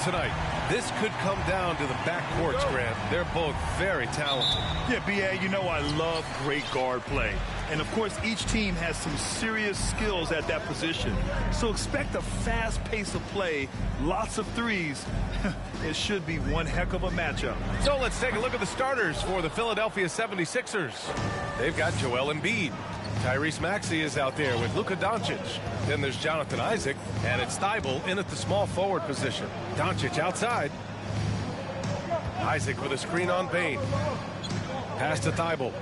tonight. This could come down to the backcourts, Grant. They're both very talented. Yeah, B.A., you know I love great guard play. And, of course, each team has some serious skills at that position. So expect a fast pace of play, lots of threes. It should be one heck of a matchup. So let's take a look at the starters for the Philadelphia 76ers. They've got Joel Embiid. Tyrese Maxey is out there with Luka Doncic. Then there's Jonathan Isaac, and it's Thibault in at the small forward position. Doncic outside. Isaac with a screen on Payne. Pass to Thibault.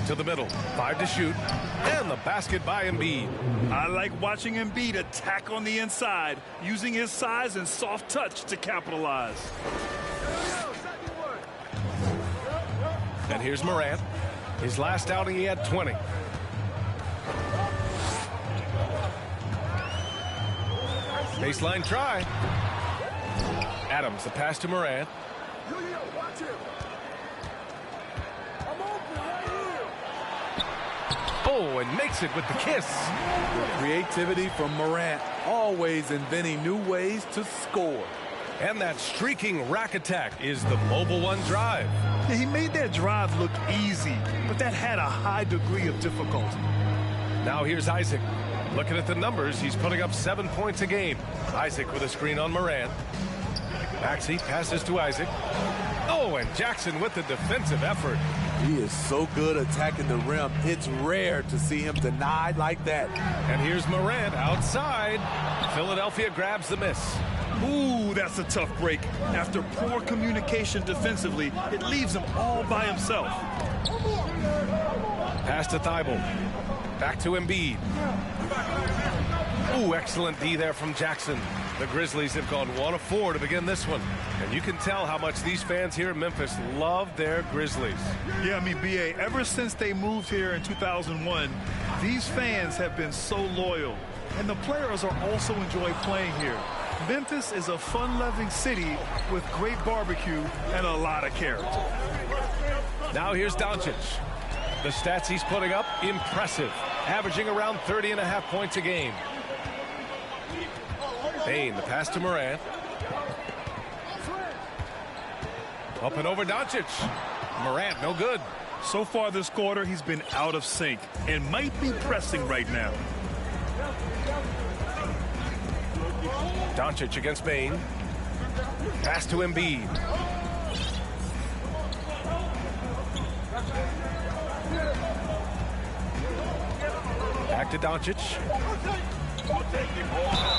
To the middle, 5 to shoot, and the basket by Embiid. I like watching Embiid attack on the inside, using his size and soft touch to capitalize. And here's Morant. His last outing, he had 20. Baseline try. Adams, the pass to Morant. Oh, and makes it with the kiss. Creativity from Morant, always inventing new ways to score. And that streaking rack attack is the Mobile One drive. Yeah, he made that drive look easy, but that had a high degree of difficulty. Now here's Isaac. Looking at the numbers, he's putting up 7 points a game. Isaac with a screen on Morant. Maxey passes to Isaac. Oh, and Jackson with the defensive effort. He is so good attacking the rim. It's rare to see him denied like that. And here's Morant outside. Philadelphia grabs the miss. Ooh, that's a tough break. After poor communication defensively, it leaves him all by himself. Pass to Thibault. Back to Embiid. Ooh, excellent D there from Jackson. The Grizzlies have gone 1 of 4 to begin this one. And you can tell how much these fans here in Memphis love their Grizzlies. Yeah, I mean, B.A., ever since they moved here in 2001, these fans have been so loyal. And the players are also enjoy playing here. Memphis is a fun-loving city with great barbecue and a lot of character. Now here's Doncic. The stats he's putting up, impressive. Averaging around 30.5 points a game. Payne, the pass to Morant. Up and over Doncic. Morant, no good. So far this quarter, he's been out of sync and might be pressing right now. Doncic against Payne. Pass to Embiid. Back to Doncic.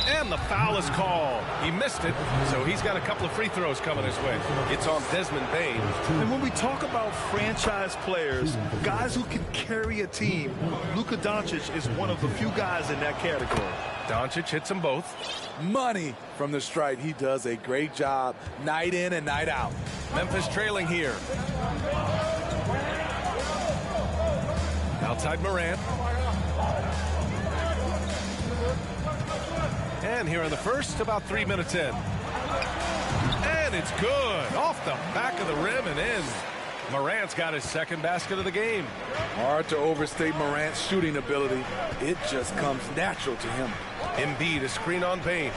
And the foul is called. He missed it, so he's got a couple of free throws coming his way. It's on Desmond Payne. And when we talk about franchise players, guys who can carry a team, Luka Doncic is one of the few guys in that category. Doncic hits them both. Money from the stripe. He does a great job night in and night out. Memphis trailing here. Outside Morant. And here in the first, about 3 minutes in. And it's good. Off the back of the rim and in. Morant's got his second basket of the game. Hard to overstate Morant's shooting ability. It just comes natural to him. Embiid, a screen on Payne.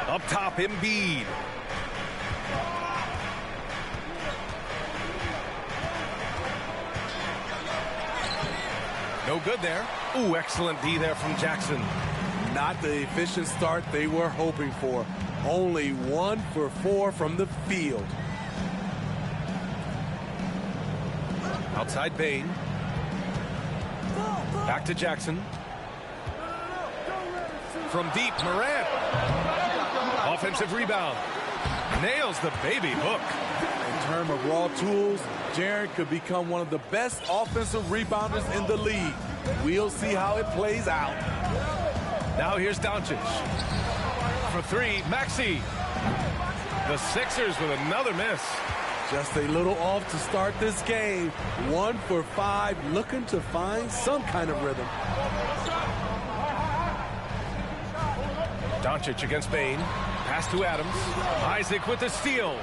Up top, Embiid. No good there. Ooh, excellent D there from Jackson. Not the efficient start they were hoping for. Only 1 for 4 from the field. Outside Payne. Back to Jackson. From deep, Morant. Offensive rebound. Nails the baby hook. In terms of raw tools, Jaren could become one of the best offensive rebounders in the league. We'll see how it plays out. Now here's Doncic. For 3, Maxey. The Sixers with another miss. Just a little off to start this game. 1 for 5, looking to find some kind of rhythm. Doncic against Payne. Pass to Adams. Isaac with the steal.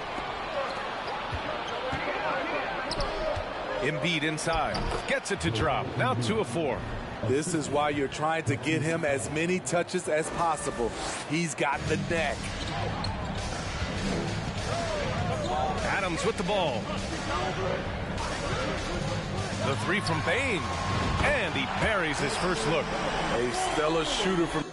Embiid inside. Gets it to drop. Now 2 of 4. This is why you're trying to get him as many touches as possible. He's got the neck. Adams with the ball. The three from Bain. And he buries his first look. A stellar shooter from...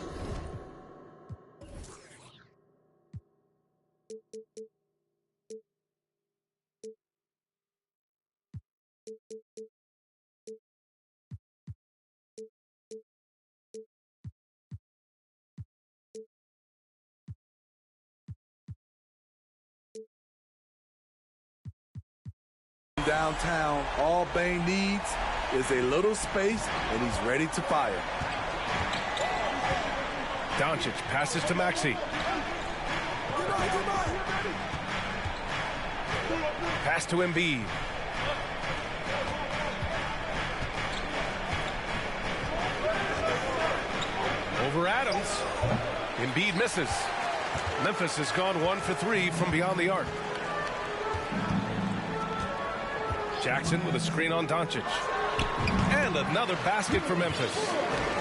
Downtown, all Bain needs is a little space, and he's ready to fire. Doncic passes to Maxey. Pass to Embiid. Over Adams. Embiid misses. Memphis has gone 1 for 3 from beyond the arc. Jackson with a screen on Doncic. And another basket for Memphis.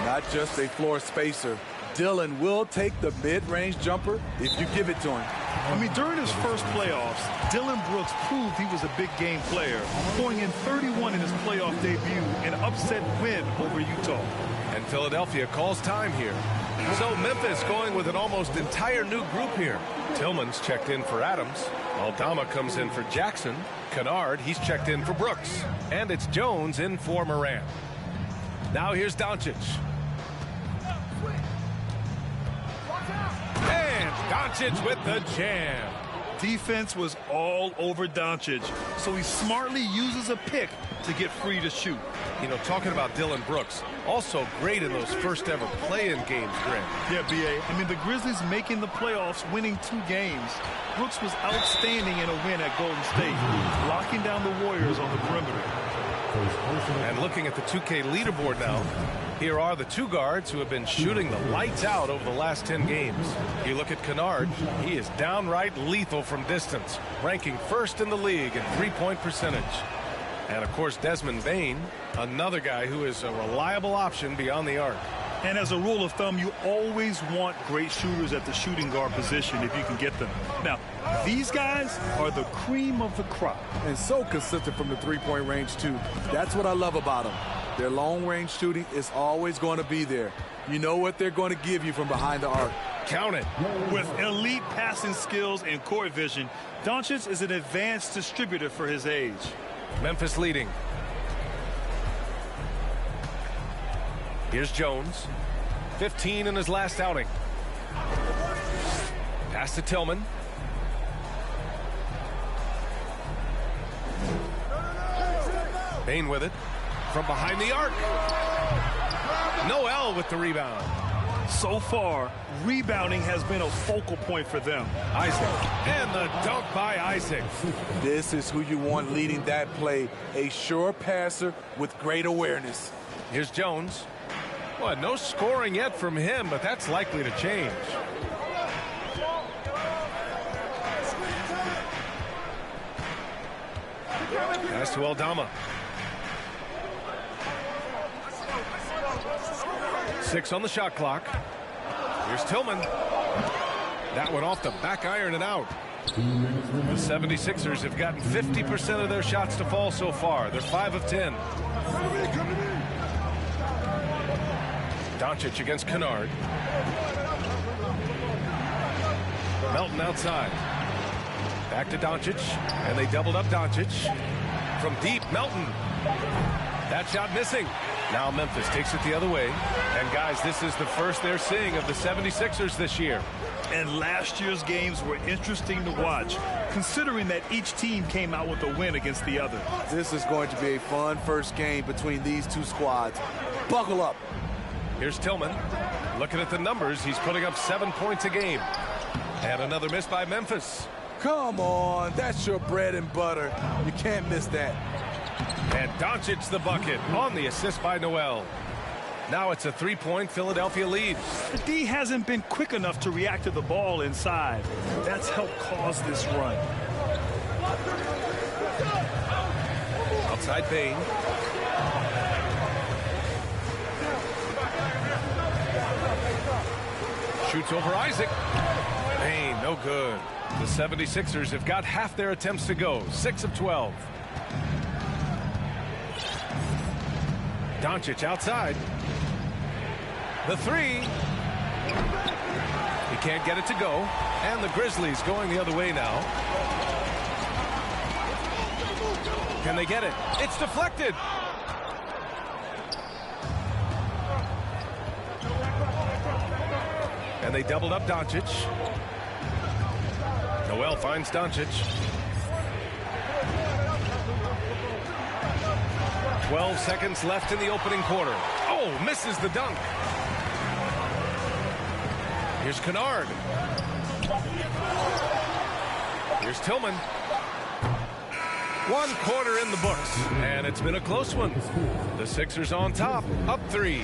Not just a floor spacer. Dillon will take the mid-range jumper if you give it to him. I mean, during his first playoffs, Dillon Brooks proved he was a big game player, going in 31 in his playoff debut, an upset win over Utah. And Philadelphia calls time here. So Memphis going with an almost entire new group here. Tillman's checked in for Adams. Aldama comes in for Jackson. Kennard, he's checked in for Brooks. And it's Jones in for Moran. Now here's Doncic. And Doncic with the jam. Defense was all over Doncic, so he smartly uses a pick to get free to shoot. You know, talking about Dillon Brooks, also great in those first ever play-in games, Grant. Yeah, B.A. I mean, the Grizzlies making the playoffs, winning 2 games. Brooks was outstanding in a win at Golden State, locking down the Warriors on the perimeter. And looking at the 2K leaderboard now, here are the 2 guards who have been shooting the lights out over the last 10 games. You look at Kennard, he is downright lethal from distance, ranking first in the league in three-point percentage. And of course, Desmond Bain, another guy who is a reliable option beyond the arc. And as a rule of thumb, you always want great shooters at the shooting guard position if you can get them. Now, these guys are the cream of the crop. And so consistent from the three-point range, too. That's what I love about them. Their long-range shooting is always going to be there. You know what they're going to give you from behind the arc. Count it. With elite passing skills and court vision, Doncic is an advanced distributor for his age. Memphis leading. Here's Jones. 15 in his last outing. Pass to Tillman. Bain with it. From behind the arc. Noel with the rebound. So far, rebounding has been a focal point for them. Isaac. And the dunk by Isaac. This is who you want leading that play. A sure passer with great awareness. Here's Jones. Well, no scoring yet from him, but that's likely to change. Pass to Aldama. 6 on the shot clock. Here's Tillman. That one off the back iron and out. The 76ers have gotten 50% of their shots to fall so far. They're 5 of 10. Doncic against Kennard. Melton outside. Back to Doncic, and they doubled up Doncic. From deep, Melton. That shot missing. Now Memphis takes it the other way. And guys, this is the first they're seeing of the 76ers this year. And last year's games were interesting to watch, considering that each team came out with a win against the other. This is going to be a fun first game between these two squads. Buckle up. Here's Tillman. Looking at the numbers, he's putting up 7 points a game. And another miss by Memphis. Come on, that's your bread and butter. You can't miss that. And Doncic the bucket on the assist by Noel. Now it's a 3-point Philadelphia lead. The D hasn't been quick enough to react to the ball inside. That's helped cause this run. Outside Bain. Shoots over Isaac. Hey, no good. The 76ers have got half their attempts to go. 6 of 12. Doncic outside. The three. He can't get it to go. And the Grizzlies going the other way now. Can they get it? It's deflected. And they doubled up Doncic. Noel finds Doncic. 12 seconds left in the opening quarter. Oh, misses the dunk. Here's Kennard. Here's Tillman. 1 quarter in the books, and it's been a close one. The Sixers on top, up 3.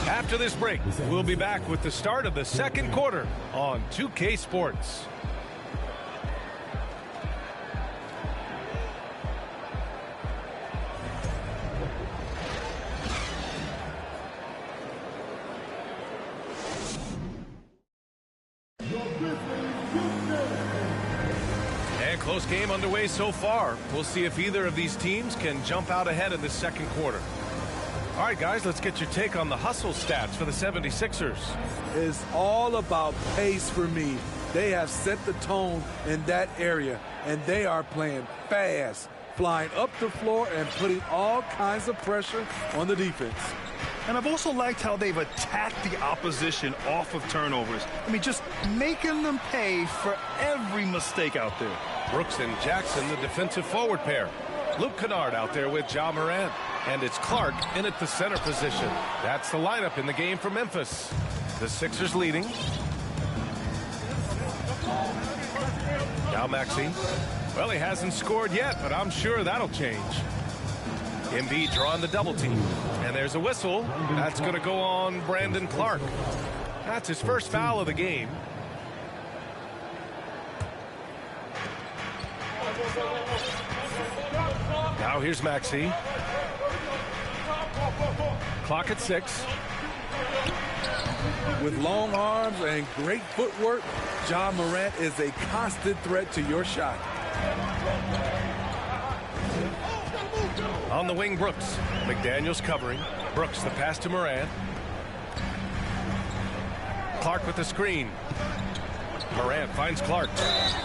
After this break, we'll be back with the start of the second quarter on 2K Sports. Close game underway so far. We'll see if either of these teams can jump out ahead in the second quarter. All right, guys, let's get your take on the hustle stats for the 76ers. It's all about pace for me. They have set the tone in that area, and they are playing fast, flying up the floor and putting all kinds of pressure on the defense. And I've also liked how they've attacked the opposition off of turnovers. I mean, just making them pay for every mistake out there. Brooks and Jackson, the defensive forward pair. Luke Kennard out there with Ja Morant. And it's Clark in at the center position. That's the lineup in the game for Memphis. The Sixers leading. Now Maxey. Well, he hasn't scored yet, but I'm sure that'll change. Embiid drawing the double team. And there's a whistle. That's going to go on Brandon Clark. That's his first foul of the game. Now here's Maxey. Clock at 6. With long arms and great footwork, Ja Morant is a constant threat to your shot. On the wing, Brooks. McDaniels covering. Brooks, the pass to Morant. Clark with the screen. Morant finds Clark.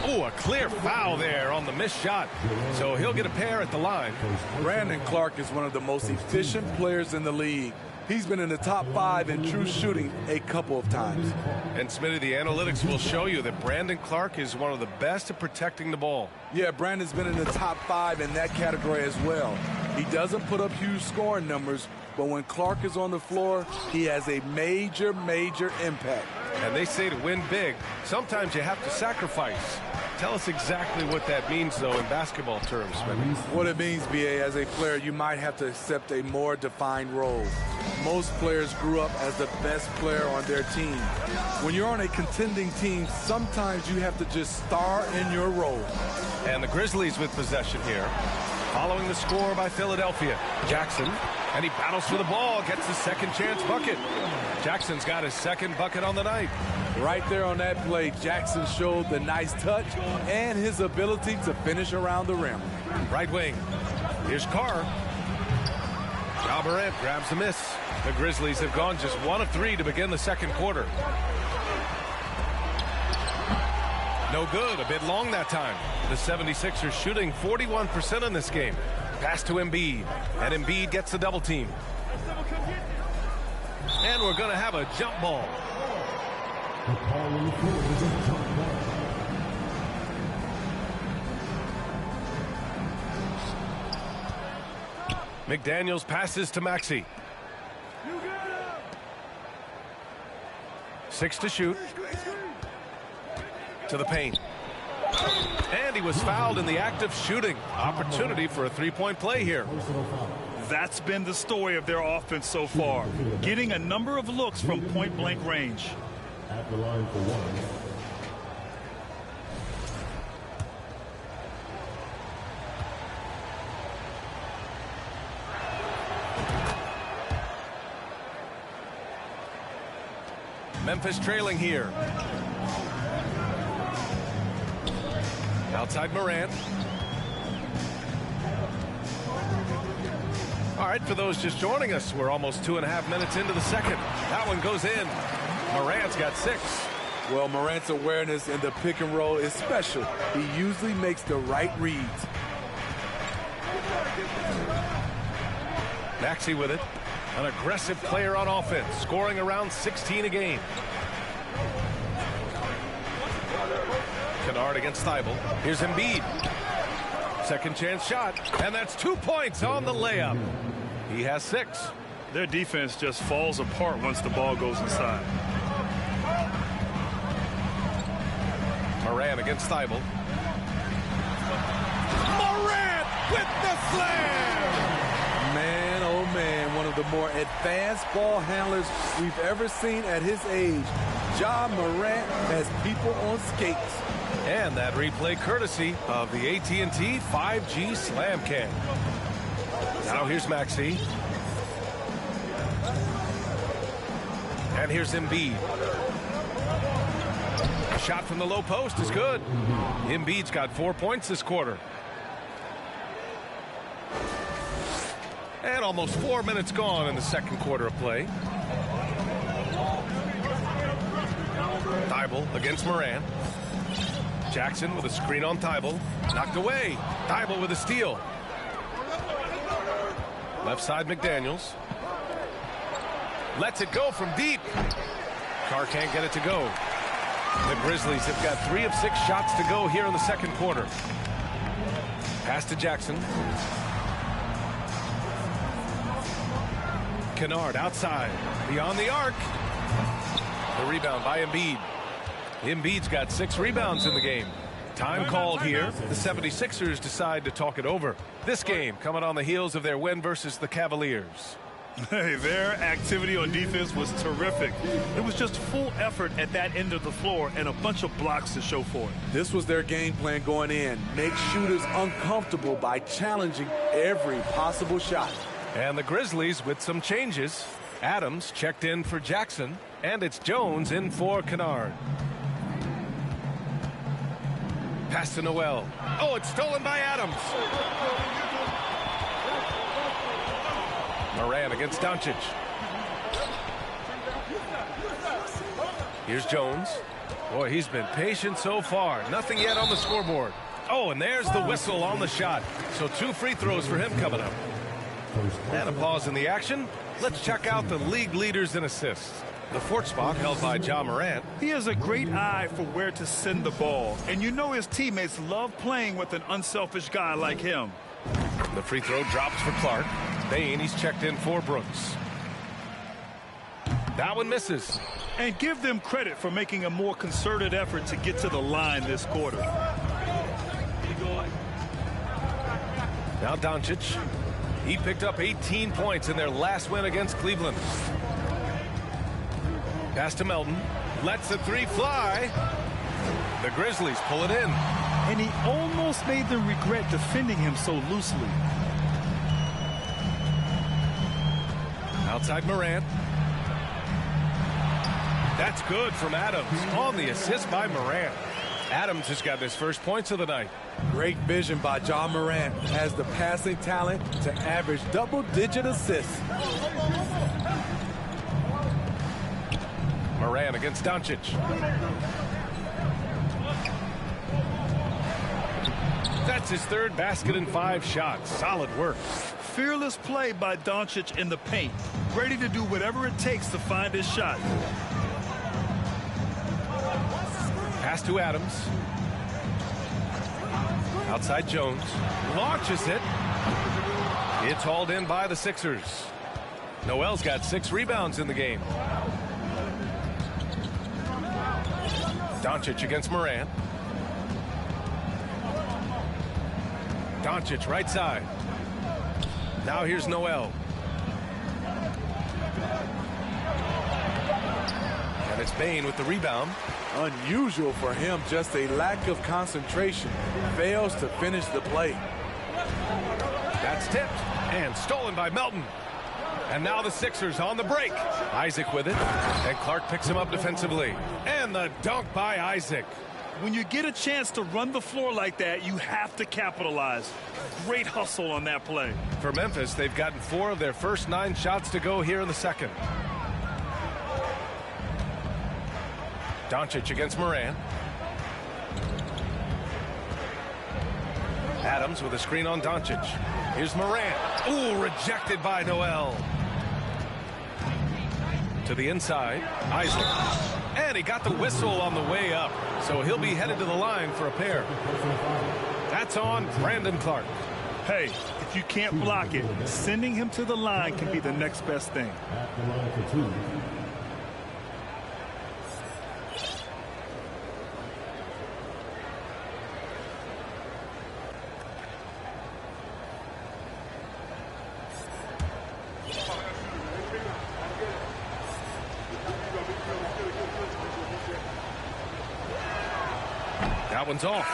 Oh, a clear foul there on the missed shot. So he'll get a pair at the line. Brandon Clark is one of the most efficient players in the league. He's been in the top 5 in true shooting a couple of times. And Smitty, the analytics will show you that Brandon Clark is one of the best at protecting the ball. Yeah, Brandon's been in the top 5 in that category as well. He doesn't put up huge scoring numbers, but when Clark is on the floor, he has a major, major impact. And they say to win big, sometimes you have to sacrifice. Tell us exactly what that means, though, in basketball terms, Smitty. What it means, BA, as a player, you might have to accept a more defined role. Most players grew up as the best player on their team. When you're on a contending team, sometimes you have to just star in your role. And the Grizzlies with possession here. Following the score by Philadelphia. Jackson, and he battles for the ball, gets his second chance bucket. Jackson's got his second bucket on the night. Right there on that play, Jackson showed the nice touch and his ability to finish around the rim. Right wing. Here's Carr. Ja Morant grabs the miss. The Grizzlies have gone just 1 of 3 to begin the second quarter. No good. A bit long that time. The 76ers shooting 41% in this game. Pass to Embiid. And Embiid gets the double team. And we're going to have a jump ball. McDaniels passes to Maxey. 6 to shoot. To the paint. And he was fouled in the act of shooting. Opportunity for a three-point play here. That's been the story of their offense so far. Getting a number of looks from point-blank range. At the line for one. Memphis trailing here. Outside Morant. All right, for those just joining us, we're almost 2.5 minutes into the second. That one goes in. Morant's got 6. Well, Morant's awareness in the pick and roll is special. He usually makes the right reads. Maxey with it. An aggressive player on offense, scoring around 16 a game. Kennard against Thibault. Here's Embiid. Second chance shot, and that's 2 points on the layup. He has 6. Their defense just falls apart once the ball goes inside. Morant against Thibault. Morant with the slam! Man, oh man, one of the more advanced ball handlers we've ever seen at his age. Ja Morant has people on skates. And that replay courtesy of the AT&T 5G Slam Cam. Now here's Maxey. And here's Embiid. A shot from the low post is good. Embiid's got 4 points this quarter. And almost 4 minutes gone in the second quarter of play. Thibault against Morant. Jackson with a screen on Thibault. Knocked away. Thibault with a steal. Left side McDaniels. Lets it go from deep. Carr can't get it to go. The Grizzlies have got 3 of 6 shots to go here in the second quarter. Pass to Jackson. Kennard outside. Beyond the arc. The rebound by Embiid. Embiid's got 6 rebounds in the game. Time called here. The 76ers decide to talk it over. This game coming on the heels of their win versus the Cavaliers. Hey, their activity on defense was terrific. It was just full effort at that end of the floor and a bunch of blocks to show for it. This was their game plan going in. Make shooters uncomfortable by challenging every possible shot. And the Grizzlies with some changes. Adams checked in for Jackson, and it's Jones in for Kennard. Pass to Noel. Oh, it's stolen by Adams. Morant against Doncic. Here's Jones. Boy, he's been patient so far. Nothing yet on the scoreboard. Oh, and there's the whistle on the shot. So 2 free throws for him coming up. And a pause in the action. Let's check out the league leaders in assists. The 4th spot held by Ja Morant. He has a great eye for where to send the ball. And you know his teammates love playing with an unselfish guy like him. The free throw drops for Clark. Bane, he's checked in for Brooks. That one misses. And give them credit for making a more concerted effort to get to the line this quarter. Now Doncic. He picked up 18 points in their last win against Cleveland. Pass to Melton. Lets the 3 fly. The Grizzlies pull it in. And he almost made them regret defending him so loosely. Outside Morant. That's good from Adams on the assist by Morant. Adams has got his first points of the night. Great vision by Ja Morant. Has the passing talent to average double-digit assists. Morant against Doncic. That's his 3rd basket in 5 shots. Solid work. Fearless play by Doncic in the paint. Ready to do whatever it takes to find his shot. Pass to Adams. Outside Jones. Launches it. It's hauled in by the Sixers. Noel's got 6 rebounds in the game. Doncic against Morant. Doncic right side. Now here's Noel. And it's Bane with the rebound. Unusual for him, just a lack of concentration. Fails to finish the play. That's tipped and stolen by Melton. And now the Sixers on the break. Isaac with it. And Clark picks him up defensively. And the dunk by Isaac. When you get a chance to run the floor like that, you have to capitalize. Great hustle on that play. For Memphis, they've gotten 4 of their first 9 shots to go here in the second. Doncic against Moran. Adams with a screen on Doncic. Here's Moran. Ooh, rejected by Noel. To the inside, Isaac. And he got the whistle on the way up. So he'll be headed to the line for a pair. That's on Brandon Clark. Hey, if you can't block it, sending him to the line can be the next best thing. At the line for 2. That one's off.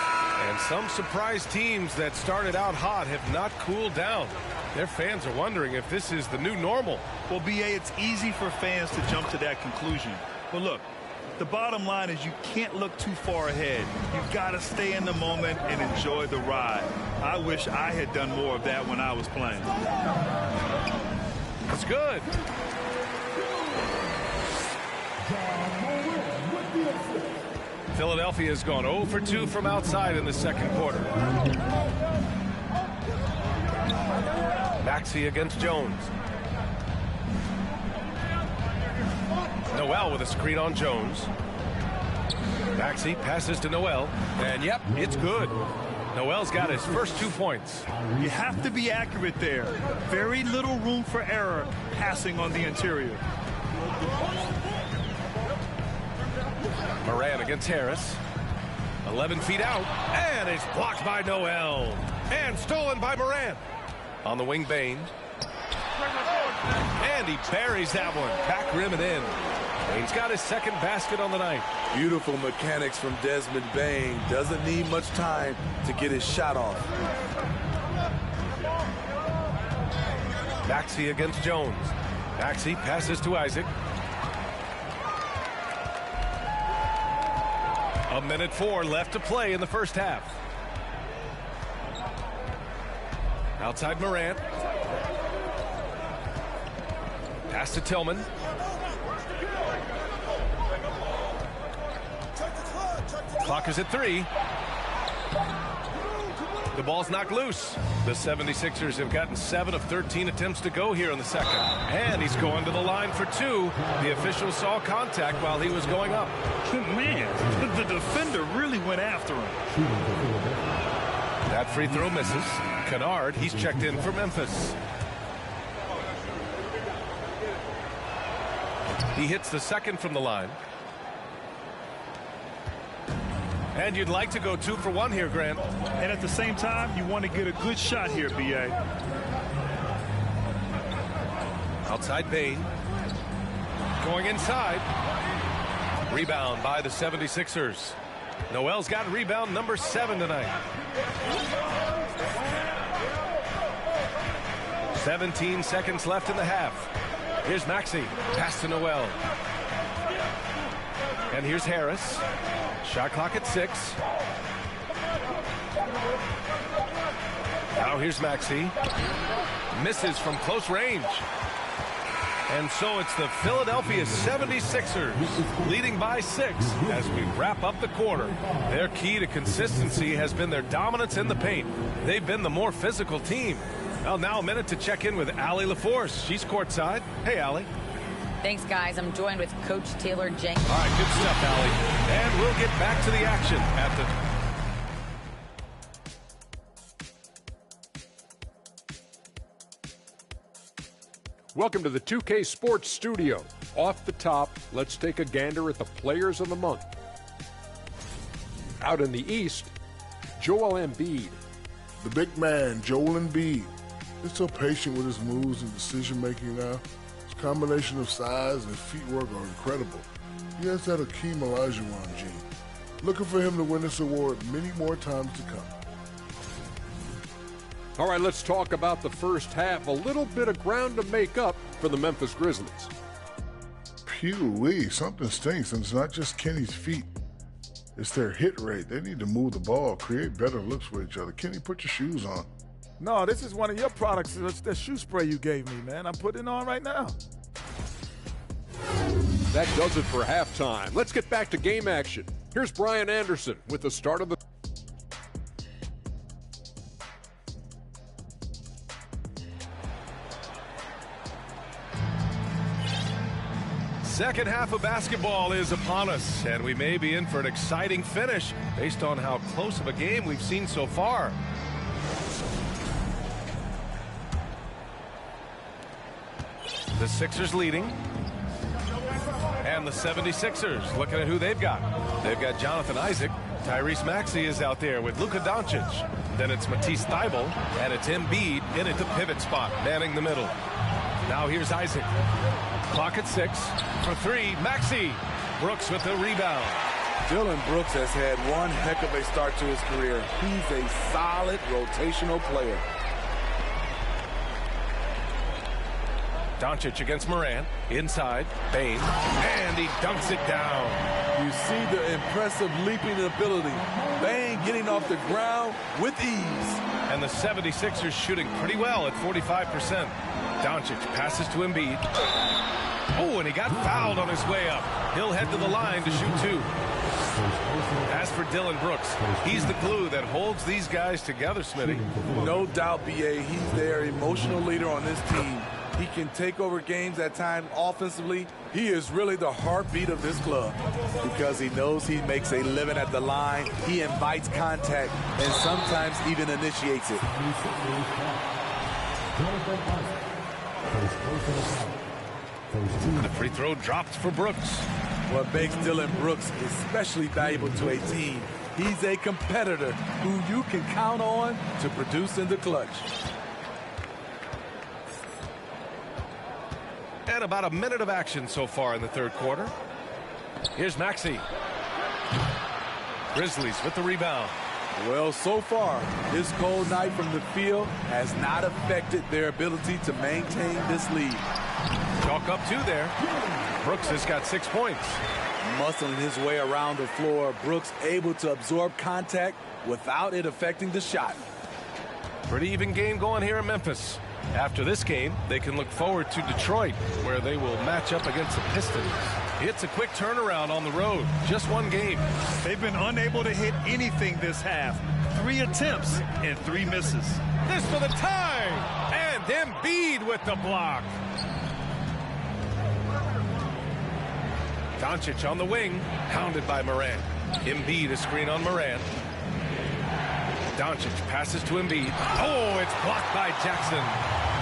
And some surprise teams that started out hot have not cooled down. Their fans are wondering if this is the new normal. Well, BA, it's easy for fans to jump to that conclusion. But look, the bottom line is you can't look too far ahead. You've got to stay in the moment and enjoy the ride. I wish I had done more of that when I was playing. That's good. Philadelphia has gone 0 for 2 from outside in the second quarter. Maxey against Jones. Noel with a screen on Jones. Maxey passes to Noel. And yep, it's good. Noel's got his first 2 points. You have to be accurate there. Very little room for error passing on the interior. Moran against Harris. 11 feet out. And it's blocked by Noel. And stolen by Moran. On the wing, Bain. And he buries that one. Back rim and in. Bain's got his second basket on the night. Beautiful mechanics from Desmond Bain. Doesn't need much time to get his shot off. Maxey against Jones. Maxey passes to Isaac. 1:04 left to play in the first half. Outside Morant. Pass to Tillman. Clock is at 3. The ball's knocked loose. The 76ers have gotten 7 of 13 attempts to go here in the second. And he's going to the line for 2. The official saw contact while he was going up. Man, the defender really went after him. That free throw misses. Kennard, he's checked in for Memphis. He hits the second from the line. And you'd like to go 2 for 1 here, Grant. And at the same time, you want to get a good shot here, B.A. Outside Bain. Going inside. Rebound by the 76ers. Noel's got rebound number 7 tonight. 17 seconds left in the half. Here's Maxey. Pass to Noel. And here's Harris. Shot clock at 6. Now here's Maxey. Misses from close range. And so it's the Philadelphia 76ers leading by 6 as we wrap up the quarter. Their key to consistency has been their dominance in the paint. They've been the more physical team. Well, now a minute to check in with Allie LaForce. She's courtside. Hey, Allie. Thanks, guys. I'm joined with Coach Taylor Jenkins. All right, good stuff, Allie. And we'll get back to the action at the... Welcome to the 2K Sports Studio. Off the top, let's take a gander at the players of the month. Out in the East, Joel Embiid. The big man, Joel Embiid. He's so patient with his moves and decision-making now. His combination of size and footwork are incredible. He has that Hakeem Olajuwon gene. Looking for him to win this award many more times to come. All right, let's talk about the first half. A little bit of ground to make up for the Memphis Grizzlies. Phew-wee, something stinks, and it's not just Kenny's feet. It's their hit rate. They need to move the ball, create better looks for each other. Kenny, put your shoes on. No, this is one of your products. It's the shoe spray you gave me, man. I'm putting it on right now. That does it for halftime. Let's get back to game action. Here's Brian Anderson with the start of the... Second half of basketball is upon us, and we may be in for an exciting finish based on how close of a game we've seen so far. The Sixers leading. And the 76ers looking at who they've got. They've got Jonathan Isaac. Tyrese Maxey is out there with Luka Doncic. Then it's Matisse Thybulle, and it's Embiid in at the pivot spot, manning the middle. Now here's Isaac. Clock at 6 for 3. Maxey. Brooks with the rebound. Dylan Brooks has had one heck of a start to his career. He's a solid rotational player. Doncic against Moran. Inside. Bane. And he dunks it down. You see the impressive leaping ability. Bane getting off the ground with ease. And the 76ers shooting pretty well at 45%. Doncic passes to Embiid. Oh, and he got fouled on his way up. He'll head to the line to shoot 2. As for Dylan Brooks, he's the glue that holds these guys together, Smitty. No doubt, B.A., he's their emotional leader on this team. He can take over games at times offensively. He is really the heartbeat of this club because he knows he makes a living at the line. He invites contact and sometimes even initiates it. The free throw dropped for Brooks. What makes Dylan Brooks especially valuable to a team, he's a competitor who you can count on to produce in the clutch. And about a minute of action so far in the third quarter. Here's Maxey. Grizzlies with the rebound. Well, so far, this cold night from the field has not affected their ability to maintain this lead. Chalk up 2 there. Brooks has got 6 points. Muscling his way around the floor, Brooks able to absorb contact without it affecting the shot. Pretty even game going here in Memphis. After this game, they can look forward to Detroit, where they will match up against the Pistons. It's a quick turnaround on the road. Just one game. They've been unable to hit anything this half. 3 attempts and 3 misses. This for the tie! And Embiid with the block. Doncic on the wing, hounded by Moran. Embiid a screen on Moran. Doncic passes to Embiid. Oh, it's blocked by Jackson.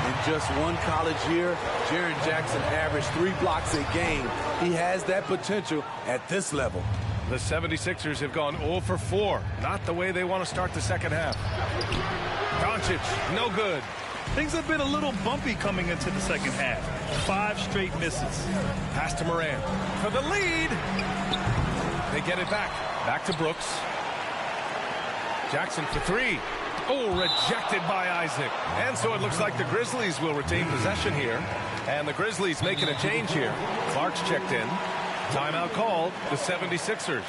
In just one college year, Jaren Jackson averaged 3 blocks a game. He has that potential at this level. The 76ers have gone 0 for 4. Not the way they want to start the second half. Doncic, no good. Things have been a little bumpy coming into the second half. 5 straight misses. Pass to Moran for the lead. They get it back. Back to Brooks. Jackson for 3. Oh, rejected by Isaac. And so it looks like the Grizzlies will retain possession here. And the Grizzlies making a change here. Clark's checked in. Timeout called. The 76ers.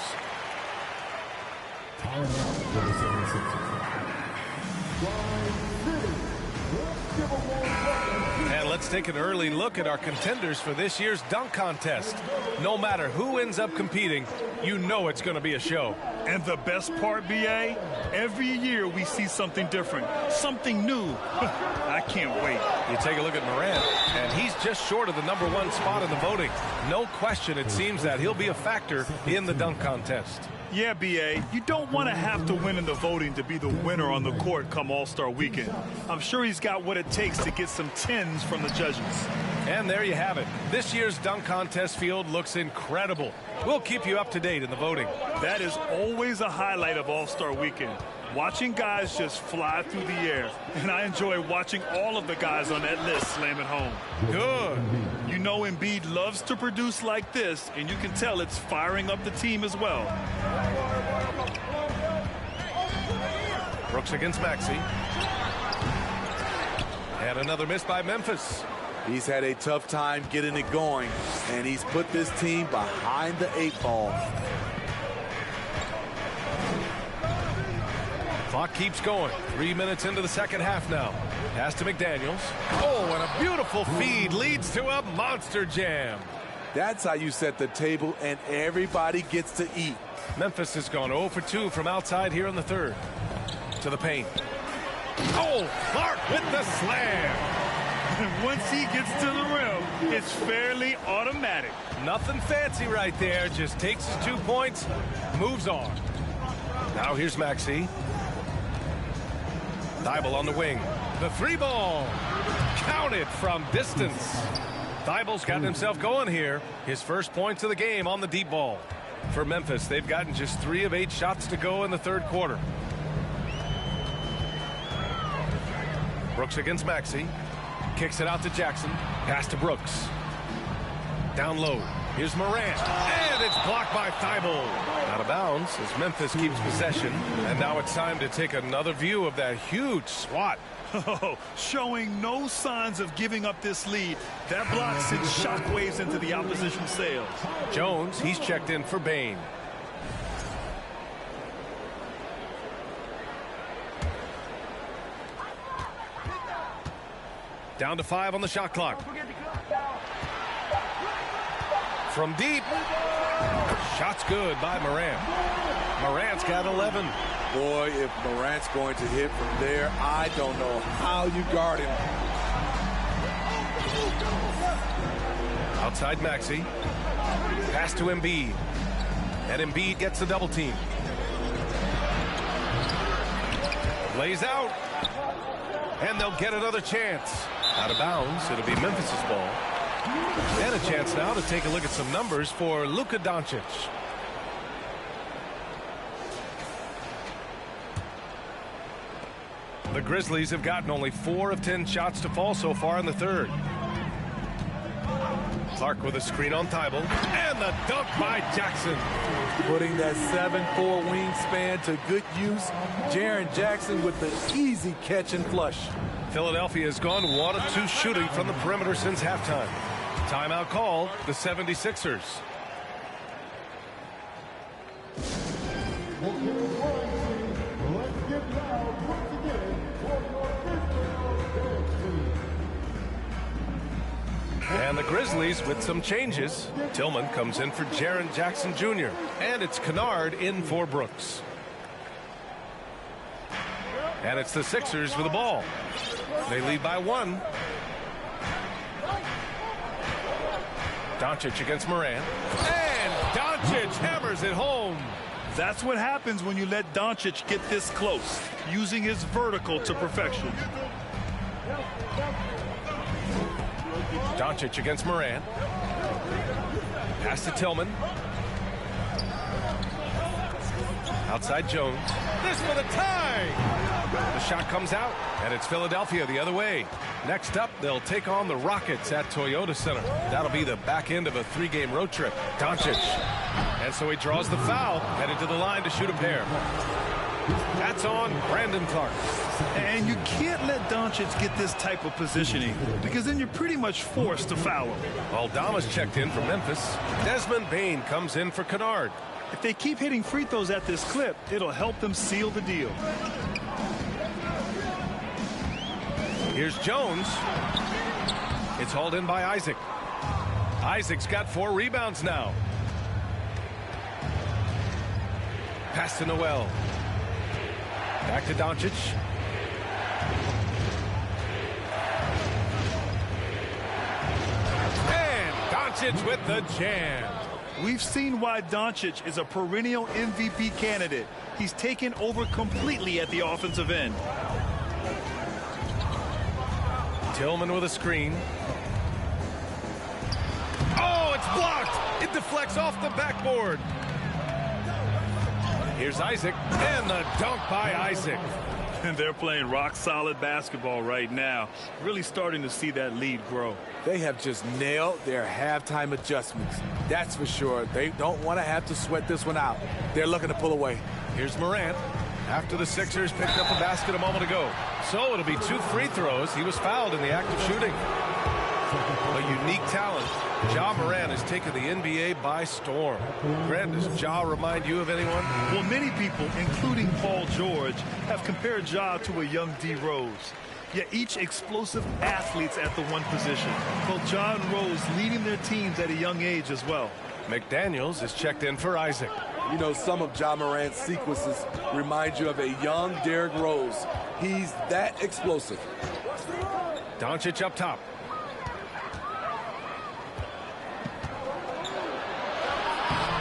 And let's take an early look at our contenders for this year's dunk contest. No matter who ends up competing, you know it's going to be a show. And the best part, B.A., every year we see something different, something new. I can't wait. You take a look at Moran, and he's just short of the #1 spot in the voting. No question, it seems that he'll be a factor in the dunk contest. Yeah, B.A., you don't want to have to win in the voting to be the winner on the court come All-Star Weekend. I'm sure he's got what it takes to get some 10s from the judges. And there you have it. This year's dunk contest field looks incredible. We'll keep you up to date in the voting. That is always a highlight of All-Star Weekend. Watching guys just fly through the air. And I enjoy watching all of the guys on that list slam it home. Good. You know Embiid loves to produce like this, and you can tell it's firing up the team as well. Brooks against Maxey. And another miss by Memphis. He's had a tough time getting it going, and he's put this team behind the 8 ball. Clock keeps going. 3 minutes into the second half now. Pass to McDaniels. Oh, and a beautiful feed leads to a monster jam. That's how you set the table, and everybody gets to eat. Memphis has gone 0 for 2 from outside here in the third. To the paint. Oh, Clark with the slam. Once he gets to the rim, it's fairly automatic. Nothing fancy right there. Just takes his 2 points, moves on. Now here's Maxey. Thybulle on the wing. The 3-ball. Counted from distance. Thybulle's gotten himself going here. His first points of the game on the deep ball. For Memphis, they've gotten just 3 of 8 shots to go in the third quarter. Brooks against Maxey. Kicks it out to Jackson. Pass to Brooks. Down low. Here's Morant. And it's blocked by Thybulle. Out of bounds as Memphis keeps possession. And now it's time to take another view of that huge swat. Oh, showing no signs of giving up this lead. That block sends shockwaves into the opposition sails. Jones, he's checked in for Bain. Down to 5 on the shot clock. From deep. Shot's good by Morant. Morant's got 11. Boy, if Morant's going to hit from there, I don't know how you guard him. Outside Maxey. Pass to Embiid. And Embiid gets the double team. Lays out. And they'll get another chance. Out of bounds, it'll be Memphis's ball. And a chance now to take a look at some numbers for Luka Doncic. The Grizzlies have gotten only 4 of 10 shots to fall so far in the third. Clark with a screen on Thybulle. And the dunk by Jackson. Putting that 7'4" wingspan to good use. Jaren Jackson with the easy catch and flush. Philadelphia has gone 1 of 2 shooting from the perimeter since halftime. Timeout called, the 76ers. And the Grizzlies with some changes. Tillman comes in for Jaren Jackson Jr. And it's Kennard in for Brooks. And it's the Sixers with the ball. They lead by 1. Doncic against Morant. And Doncic hammers it home. That's what happens when you let Doncic get this close, using his vertical to perfection. Doncic against Morant. Pass to Tillman. Outside Jones. This for the tie. The shot comes out, and it's Philadelphia the other way. Next up, they'll take on the Rockets at Toyota Center. That'll be the back end of a 3-game road trip. Doncic. And so he draws the foul, headed to the line to shoot a pair. That's on Brandon Clark. And you can't let Doncic get this type of positioning, because then you're pretty much forced to foul him. Aldama's checked in for Memphis. Desmond Bain comes in for Kennard. If they keep hitting free throws at this clip, it'll help them seal the deal. Here's Jones. It's hauled in by Isaac. Isaac's got 4 rebounds now. Pass to Noel. Back to Doncic. And Doncic with the jam. We've seen why Doncic is a perennial MVP candidate. He's taken over completely at the offensive end. Tillman with a screen. Oh, it's blocked. It deflects off the backboard. Here's Isaac, and the dunk by Isaac. And they're playing rock-solid basketball right now. Really starting to see that lead grow. They have just nailed their halftime adjustments. That's for sure. They don't want to have to sweat this one out. They're looking to pull away. Here's Morant. After the Sixers picked up a basket a moment ago. So it'll be 2 free throws. He was fouled in the act of shooting. A unique talent. Ja Morant has taken the NBA by storm. Grant, does Ja remind you of anyone? Well, many people, including Paul George, have compared Ja to a young D. Rose. Yet each explosive athletes at the one position. Both Ja and Rose leading their teams at a young age as well. McDaniels is checked in for Isaac. You know, some of Ja Morant's sequences remind you of a young Derrick Rose. He's that explosive. Doncic up top.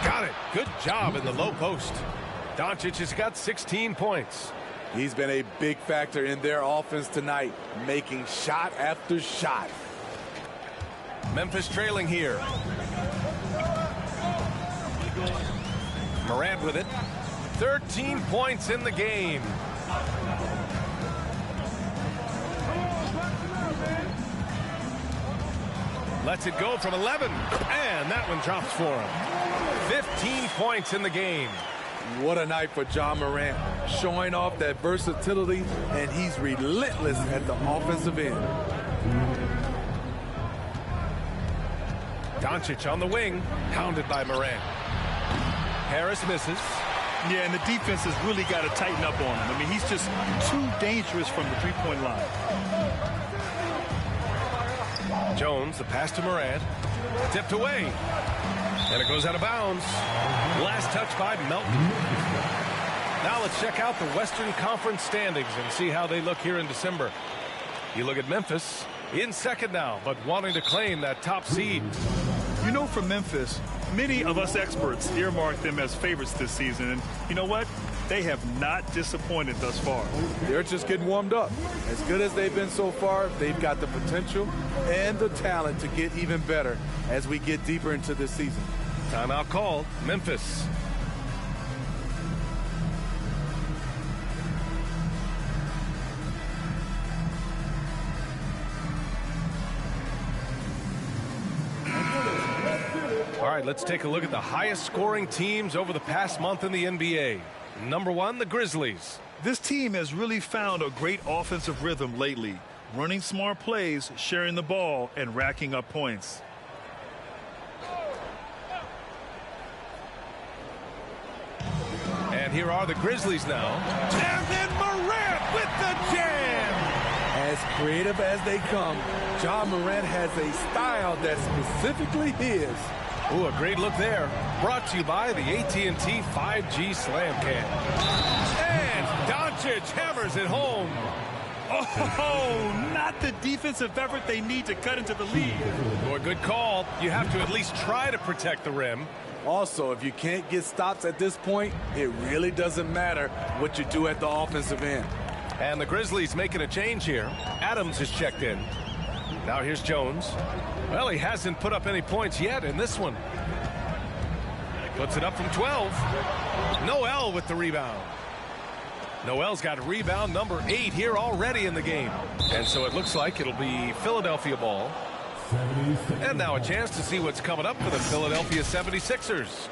Got it. Good job in the low post. Doncic has got 16 points. He's been a big factor in their offense tonight, making shot after shot. Memphis trailing here. Morant with it. 13 points in the game. Lets it go from 11. And that one drops for him. 15 points in the game. What a night for Ja Morant, showing off that versatility, and he's relentless at the offensive end. Doncic on the wing, hounded by Morant. Harris misses. Yeah, and the defense has really got to tighten up on him. I mean, he's just too dangerous from the three-point line. Jones, the pass to Morant. Tipped away. And it goes out of bounds. Last touch by Melton. Now let's check out the Western Conference standings and see how they look here in December. You look at Memphis in second now, but wanting to claim that top seed. You know, for Memphis, many of us experts earmarked them as favorites this season. And you know what? They have not disappointed thus far. They're just getting warmed up. As good as they've been so far, they've got the potential and the talent to get even better as we get deeper into this season. Timeout called. Memphis. All right, let's take a look at the highest scoring teams over the past month in the NBA. Number one, the Grizzlies. This team has really found a great offensive rhythm lately, running smart plays, sharing the ball, and racking up points. And here are the Grizzlies now. And then Morant with the jam. As creative as they come, Ja Morant has a style that's specifically his. Ooh, a great look there. Brought to you by the AT&T 5G Slam Cam. And Doncic hammers it home. Oh, not the defensive effort they need to cut into the lead. Boy, good call. You have to at least try to protect the rim. Also, if you can't get stops at this point, it really doesn't matter what you do at the offensive end. And the Grizzlies making a change here. Adams is checked in. Now here's Jones. Well, he hasn't put up any points yet in this one. Puts it up from 12. Noel with the rebound. Noel's got rebound number 8 here already in the game. And so it looks like it'll be Philadelphia ball. And now a chance to see what's coming up for the Philadelphia 76ers.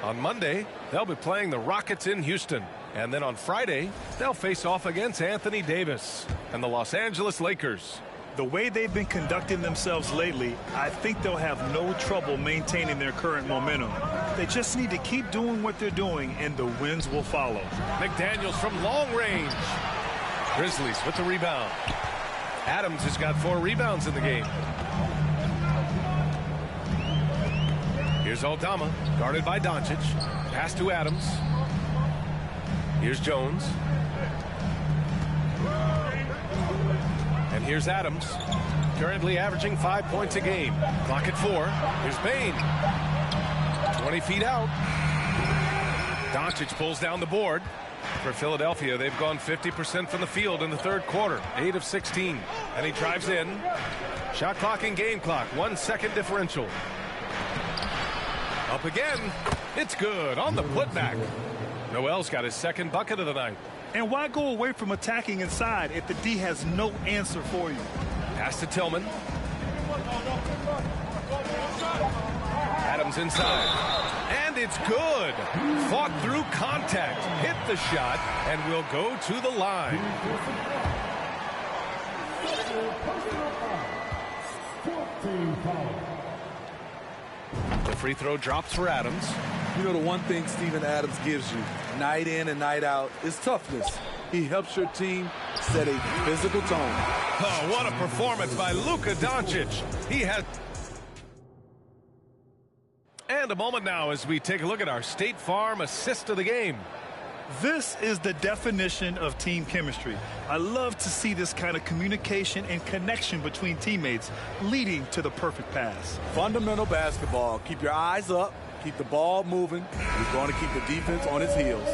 On Monday, they'll be playing the Rockets in Houston. And then on Friday, they'll face off against Anthony Davis and the Los Angeles Lakers. The way they've been conducting themselves lately, I think they'll have no trouble maintaining their current momentum. They just need to keep doing what they're doing, and the wins will follow. McDaniels from long range. Grizzlies with the rebound. Adams has got 4 rebounds in the game. Here's Aldama, guarded by Doncic. Pass to Adams. Here's Jones. And here's Adams, currently averaging 5 points a game. Clock at 4. Here's Payne. 20 feet out. Doncic pulls down the board. For Philadelphia, they've gone 50% from the field in the third quarter. 8 of 16. And he drives in. Shot clock and game clock. 1 second differential. Up again. It's good on the putback. Noel's got his second bucket of the night. And why go away from attacking inside if the D has no answer for you? Pass to Tillman. Adams inside. And it's good. Fought through contact. Hit the shot and will go to the line. The free throw drops for Adams. You know, the one thing Steven Adams gives you, night in and night out, is toughness. He helps your team set a physical tone. Oh, what a performance by Luka Doncic. He had... And a moment now as we take a look at our State Farm assist of the game. This is the definition of team chemistry. I love to see this kind of communication and connection between teammates leading to the perfect pass. Fundamental basketball. Keep your eyes up. Keep the ball moving. You're going to keep the defense on its heels.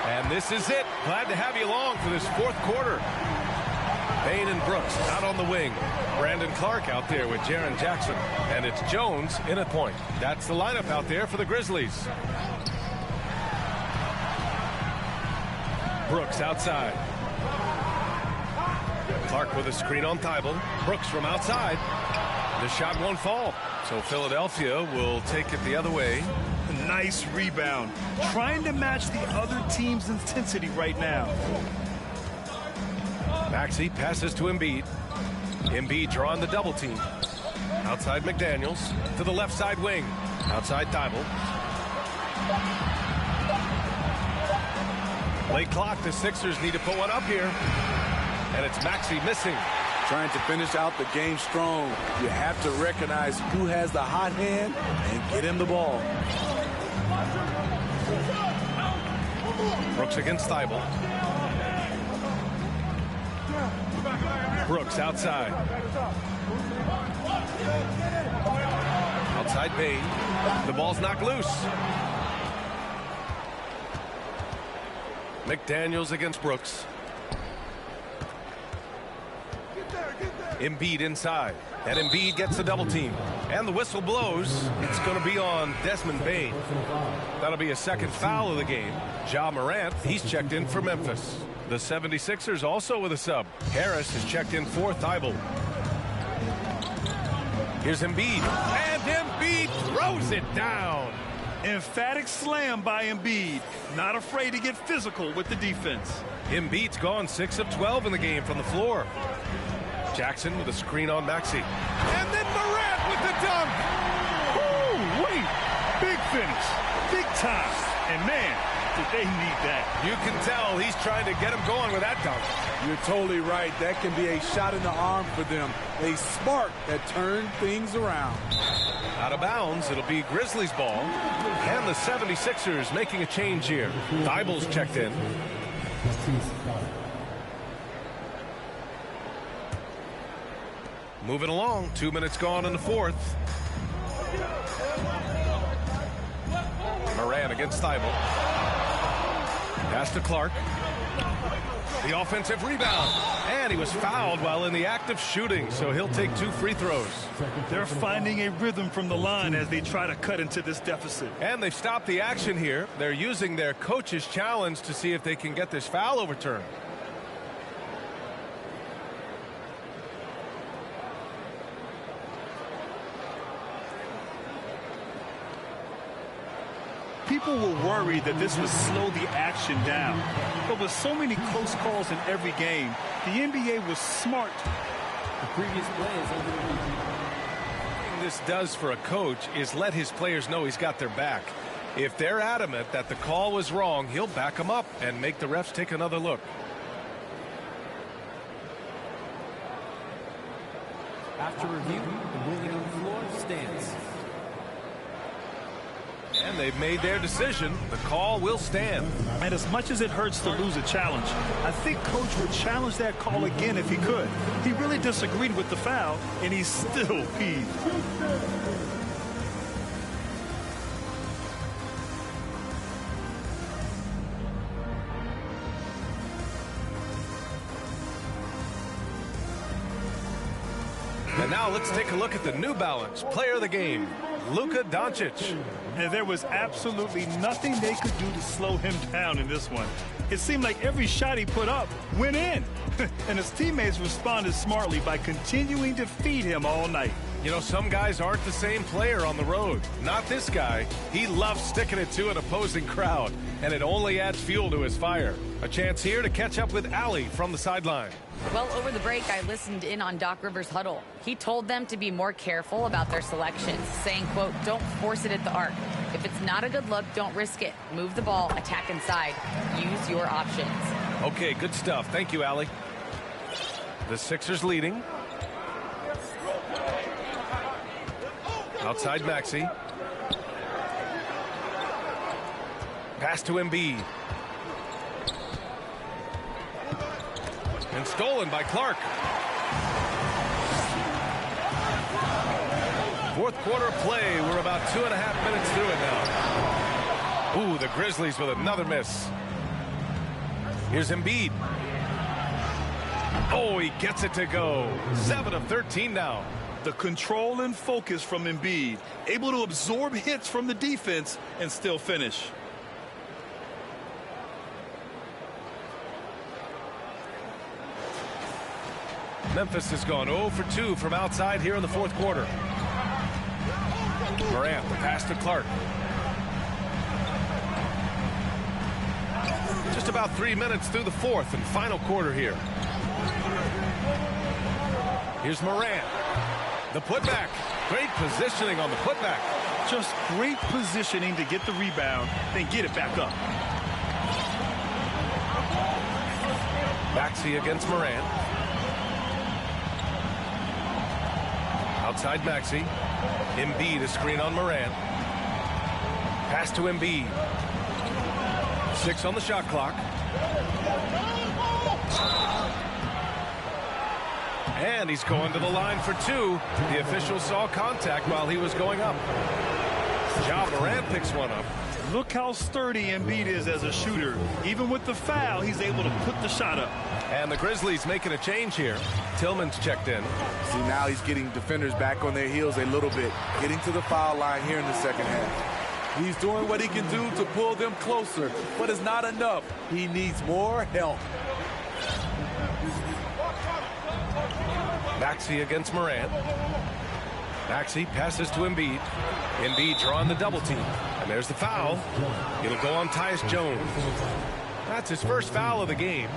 And this is it. Glad to have you along for this fourth quarter. Payne and Brooks out on the wing. Brandon Clark out there with Jaren Jackson. And it's Jones in at point. That's the lineup out there for the Grizzlies. Brooks outside. Clark with a screen on Thibault. Brooks from outside. The shot won't fall. So Philadelphia will take it the other way. Nice rebound. Trying to match the other team's intensity right now. Maxey passes to Embiid. Embiid drawing the double team. Outside McDaniels to the left side wing. Outside Thibault. Late clock. The Sixers need to put one up here. And it's Maxey missing. Trying to finish out the game strong. You have to recognize who has the hot hand and get him the ball. Brooks against Thibault. Brooks outside. Outside Payne. The ball's knocked loose. McDaniels against Brooks. Embiid inside. And Embiid gets the double team. And the whistle blows. It's going to be on Desmond Bane. That'll be a second foul of the game. Ja Morant, he's checked in for Memphis. The 76ers also with a sub. Harris is checked in for Thibault. Here's Embiid. And Embiid throws it down. Emphatic slam by Embiid. Not afraid to get physical with the defense. Embiid's gone 6 of 12 in the game from the floor. Jackson with a screen on Maxey. And then Morant with the dunk. Ooh, wait. Big finish. Big time. And man, did they need that. You can tell he's trying to get him going with that dunk. You're totally right. That can be a shot in the arm for them. A spark that turns things around. Out of bounds, it'll be Grizzlies ball. And the 76ers making a change here. Thibault's checked in. Moving along, 2 minutes gone in the fourth. Morant against Thibault. Pass to Clark. The offensive rebound. And he was fouled while in the act of shooting, so he'll take 2 free throws. They're finding a rhythm from the line as they try to cut into this deficit. And they've stopped the action here. They're using their coach's challenge to see if they can get this foul overturned. People were worried that this would slow the action down. But with so many close calls in every game, the NBA was smart. The previous play is under the What this does for a coach is let his players know he's got their back. If they're adamant that the call was wrong, he'll back them up and make the refs take another look. After review, the ruling on the floor stands. And they've made their decision. The call will stand. And as much as it hurts to lose a challenge, I think Coach would challenge that call again if he could. He really disagreed with the foul, and he's still peeved. And now let's take a look at the New Balance player of the game, Luka Doncic. And there was absolutely nothing they could do to slow him down in this one. It seemed like every shot he put up went in. And his teammates responded smartly by continuing to feed him all night. You know, some guys aren't the same player on the road. Not this guy. He loves sticking it to an opposing crowd, and it only adds fuel to his fire. A chance here to catch up with Allie from the sideline. Well, over the break, I listened in on Doc Rivers' huddle. He told them to be more careful about their selections, saying, quote, don't force it at the arc. If it's not a good look, don't risk it. Move the ball, attack inside. Use your options. Okay, good stuff. Thank you, Allie. The Sixers leading. Outside Maxey. Pass to Embiid. And stolen by Clark. Fourth quarter of play. We're about 2.5 minutes through it now. Ooh, the Grizzlies with another miss. Here's Embiid. Oh, he gets it to go. 7 of 13 now. The control and focus from Embiid. Able to absorb hits from the defense and still finish. Memphis has gone 0 for 2 from outside here in the fourth quarter. Morant, the pass to Clark. Just about 3 minutes through the fourth and final quarter here. Here's Morant. The putback. Great positioning on the putback. Just great positioning to get the rebound, then get it back up. Maxey against Morant. Outside Maxey. Embiid, a screen on Morant. Pass to Embiid. 6 on the shot clock. And he's going to the line for 2. The official saw contact while he was going up. Ja Morant picks one up. Look how sturdy Embiid is as a shooter. Even with the foul, he's able to put the shot up. And the Grizzlies making a change here. Tillman's checked in. See, now he's getting defenders back on their heels a little bit, getting to the foul line here in the second half. He's doing what he can do to pull them closer, but it's not enough. He needs more help. Maxey against Morant. Maxey passes to Embiid. Embiid drawing the double team. And there's the foul. It'll go on Tyus Jones. That's his first foul of the game.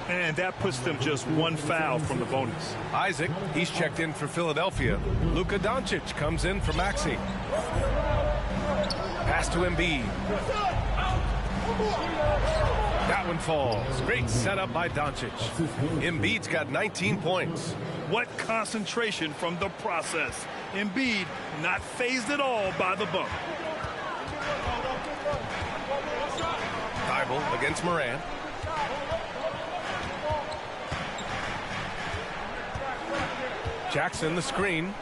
And that puts them just 1 foul from the bonus. Isaac, he's checked in for Philadelphia. Luka Doncic comes in for Maxey. Pass to Embiid. That one falls. Great setup by Doncic. Embiid's got 19 points. What concentration from the process. Embiid not fazed at all by the bump. Thibault against Morant. Jackson the screen.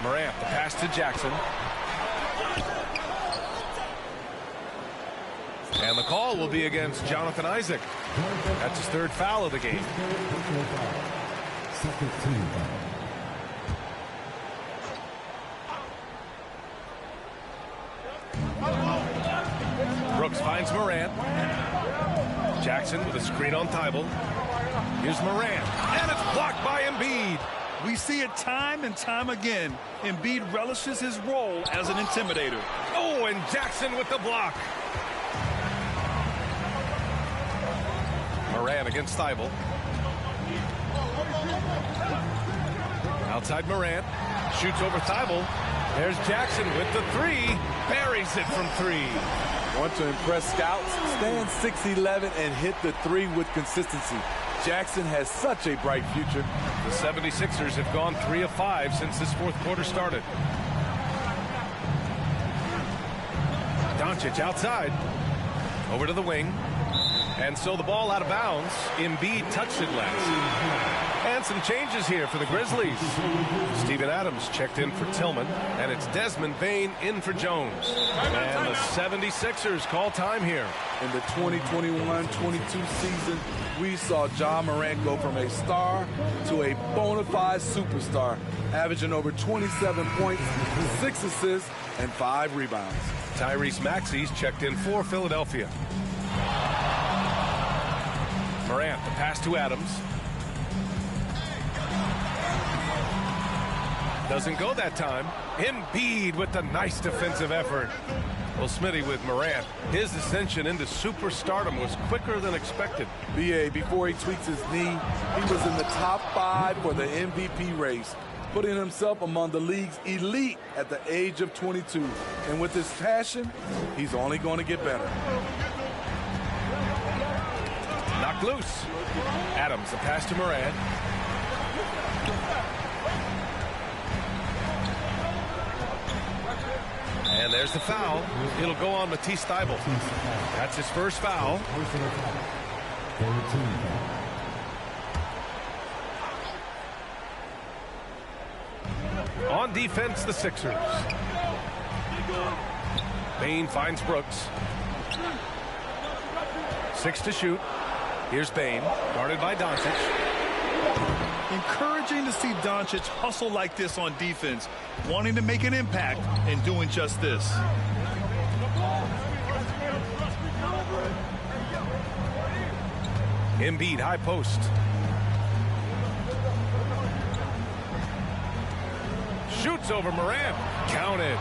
Morant the pass to Jackson. And the call will be against Jonathan Isaac. That's his 3rd foul of the game. Second team foul. Brooks finds Morant. Jackson with a screen on Thibault. Here's Morant. And it's blocked by Embiid. We see it time and time again. Embiid relishes his role as an intimidator. Oh, and Jackson with the block. Morant against Thibault. Outside Morant. Shoots over Thibault. There's Jackson with the 3. Buries it from 3. Want to impress scouts? Stand 6'11" and hit the 3 with consistency. Jackson has such a bright future. The 76ers have gone 3 of 5 since this fourth quarter started. Doncic outside. Over to the wing. And so the ball out of bounds. Embiid touched it last. And some changes here for the Grizzlies. Steven Adams checked in for Tillman. And it's Desmond Bane in for Jones. And the 76ers call time here. In the 2021-22 season, we saw Ja Morant go from a star to a bona fide superstar, averaging over 27 points, 6 assists, and 5 rebounds. Tyrese Maxey's checked in for Philadelphia. Morant, the pass to Adams. Doesn't go that time. Embiid with the nice defensive effort. Well, Smitty with Morant, his ascension into superstardom was quicker than expected. BA, before he tweaks his knee, he was in the top 5 for the MVP race, putting himself among the league's elite at the age of 22. And with his passion, he's only going to get better. Knocked loose. Adams, the pass to Morant. And there's the foul. It'll go on Matisse Thybulle. That's his first foul. On defense, the Sixers. Bane finds Brooks. 6 to shoot. Here's Bane, guarded by Doncic. Encouraging to see Doncic hustle like this on defense, wanting to make an impact and doing just this. Embiid, high post. Shoots over Morant. Counted.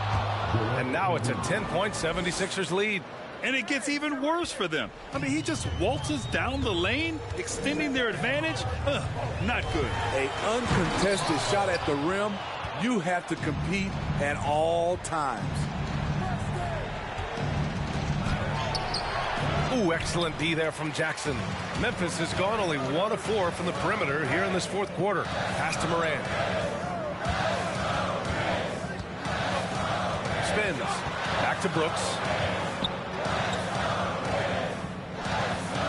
And now it's a 10-point 76ers lead. And it gets even worse for them. I mean, he just waltzes down the lane, extending their advantage. Not good. An uncontested shot at the rim, you have to compete at all times. Ooh, excellent D there from Jackson. Memphis has gone only 1 of 4 from the perimeter here in this fourth quarter. Pass to Morant. Spins. Back to Brooks.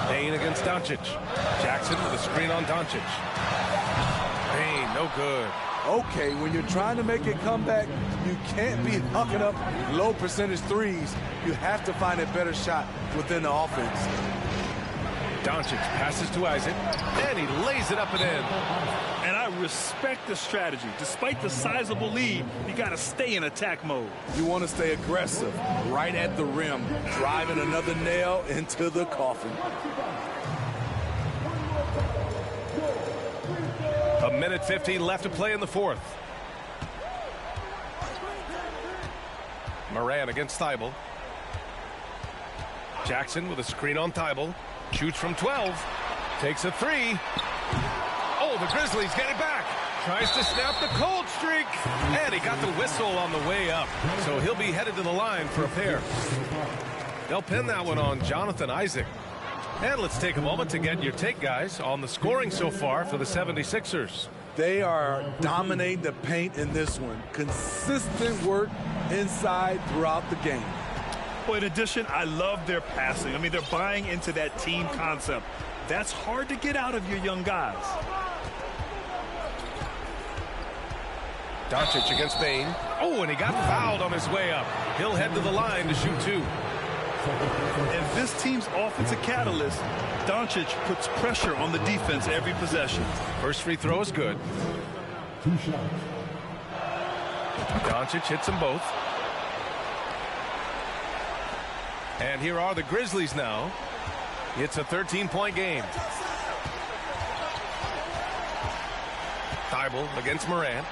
Bane against Doncic. Jackson with a screen on Doncic. Bane, no good. Okay, when you're trying to make a comeback, you can't be hucking up low percentage threes. You have to find a better shot within the offense. Doncic passes to Isaac, and he lays it up and in. And I respect the strategy. Despite the sizable lead, you got to stay in attack mode. You want to stay aggressive, right at the rim, driving another nail into the coffin. A minute 15 left to play in the fourth. Morant against Thybulle. Jackson with a screen on Thybulle. Shoots from 12. Takes a 3. Oh, the Grizzlies get it back. Tries to snap the cold streak. And he got the whistle on the way up. So he'll be headed to the line for a pair. They'll pin that one on Jonathan Isaac. And let's take a moment to get your take, guys, on the scoring so far for the 76ers. They are dominating the paint in this one. Consistent work inside throughout the game. Well, in addition, I love their passing. I mean, they're buying into that team concept. That's hard to get out of your young guys. Doncic against Bane. Oh, and he got fouled on his way up. He'll head to the line to shoot 2. And this team's offensive catalyst, Doncic puts pressure on the defense every possession. First free throw is good. 2 shots. Doncic hits them both. And here are the Grizzlies now. It's a 13-point game. Thybulle against Morant.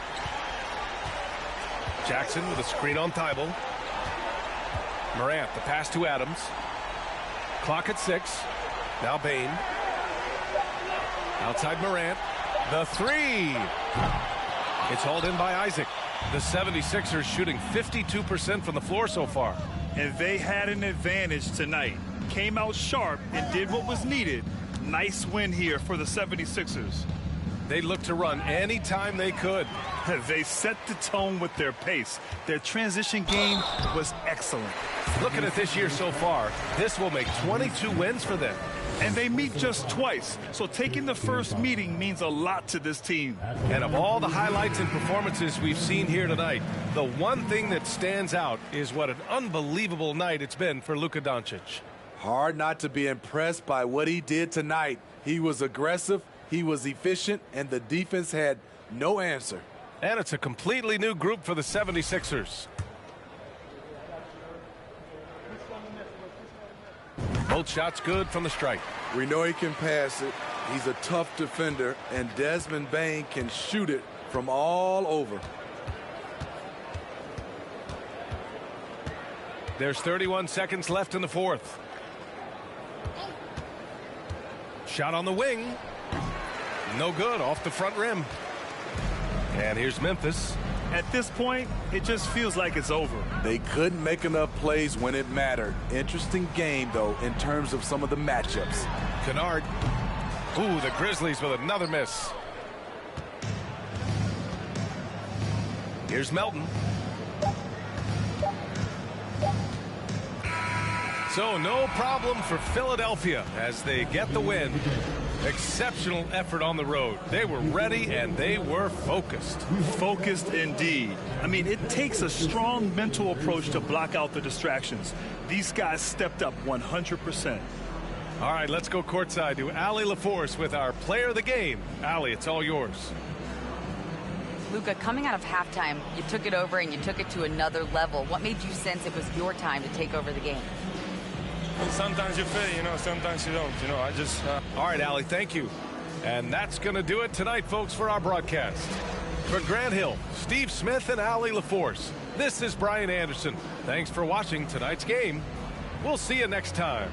Jackson with a screen on Thybulle. Morant, the pass to Adams. Clock at 6. Now Bane. Outside Morant. The 3. It's hauled in by Isaac. The 76ers shooting 52% from the floor so far. And they had an advantage tonight. Came out sharp and did what was needed. Nice win here for the 76ers. They looked to run anytime they could. They set the tone with their pace. Their transition game was excellent. Looking at this year so far, this will make 22 wins for them. And they meet just twice, so taking the first meeting means a lot to this team. And of all the highlights and performances we've seen here tonight, the one thing that stands out is what an unbelievable night it's been for Luka Doncic. Hard not to be impressed by what he did tonight. He was aggressive, he was efficient, and the defense had no answer. And it's a completely new group for the 76ers. Both shots good from the stripe. We know he can pass it. He's a tough defender, and Desmond Bane can shoot it from all over. There's 31 seconds left in the fourth. Shot on the wing. No good, off the front rim. And here's Memphis. At this point, it just feels like it's over. They couldn't make enough plays when it mattered. Interesting game, though, in terms of some of the matchups. Kennard. Ooh, the Grizzlies with another miss. Here's Melton. So no problem for Philadelphia as they get the win. Exceptional effort on the road. They were ready and they were focused. Focused indeed. I mean, it takes a strong mental approach to block out the distractions. These guys stepped up 100%. All right, let's go courtside to Allie LaForce with our player of the game. Allie, it's all yours. Luka, coming out of halftime, you took it over and you took it to another level. What made you sense it was your time to take over the game? Sometimes you feel, sometimes you don't. I just... All right, Allie, thank you. And that's going to do it tonight, folks, for our broadcast. For Grant Hill, Steve Smith, and Allie LaForce, this is Brian Anderson. Thanks for watching tonight's game. We'll see you next time.